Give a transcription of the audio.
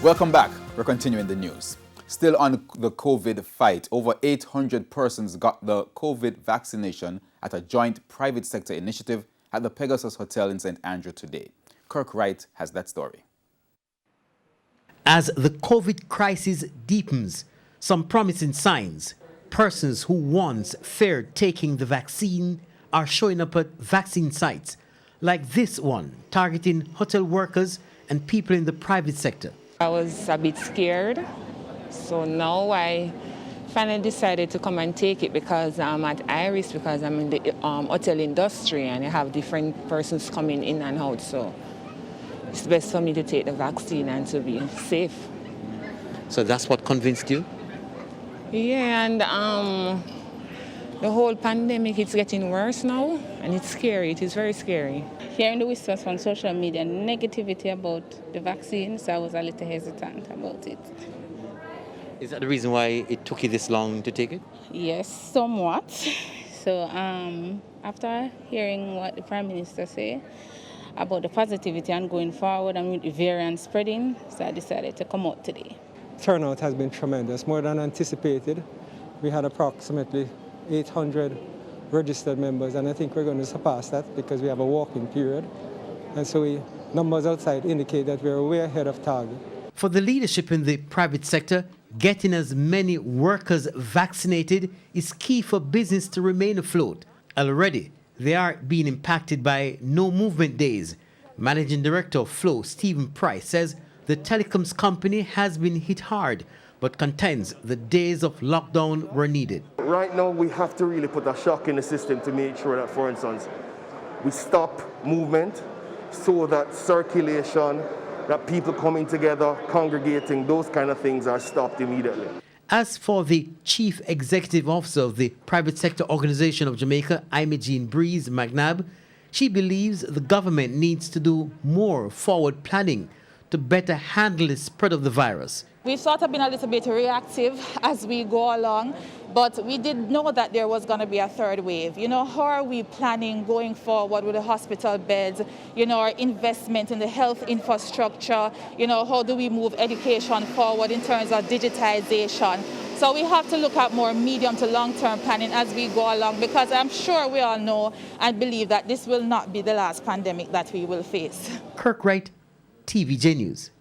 Welcome back. We're continuing the news. Still on the COVID fight, over 800 persons got the COVID vaccination at a joint private sector initiative at the Pegasus Hotel in St. Andrew today. Kirk Wright has that story. As the COVID crisis deepens, some promising signs. Persons who once feared taking the vaccine are showing up at vaccine sites, like this one, targeting hotel workers and people in the private sector. I was a bit scared, so now I finally decided to come and take it because I'm at high risk because I'm in the hotel industry and I have different persons coming in and out, so it's best for me to take the vaccine and to be safe. So that's what convinced you? Yeah, and the whole pandemic, it's getting worse now, and it's scary. It is very scary. Hearing the whispers from social media, negativity about the vaccine, so I was a little hesitant about it. Is that the reason why it took you this long to take it? Yes, somewhat. So after hearing what the Prime Minister said about the positivity and going forward and with the variant spreading, so I decided to come out today. Turnout has been tremendous, more than anticipated. We had approximately 800 registered members, and I think we're going to surpass that because we have a walk-in period. And so numbers outside indicate that we're way ahead of target. For the leadership in the private sector, getting as many workers vaccinated is key for business to remain afloat. Already, they are being impacted by no movement days. Managing Director of Flow, Stephen Price, says the telecoms company has been hit hard, but contends the days of lockdown were needed. Right now, we have to really put a shock in the system to make sure that, for instance, we stop movement so that circulation, that people coming together, congregating, those kind of things are stopped immediately. As for the Chief Executive Officer of the Private Sector Organization of Jamaica, Imogene Breeze McNabb, she believes the government needs to do more forward planning to better handle the spread of the virus. We've sort of been a little bit reactive as we go along, but we did know that there was going to be a third wave. How are we planning going forward with the hospital beds, our investment in the health infrastructure, how do we move education forward in terms of digitization? So we have to look at more medium to long-term planning as we go along, because I'm sure we all know and believe that this will not be the last pandemic that we will face. Kirk Wright, TVJ News.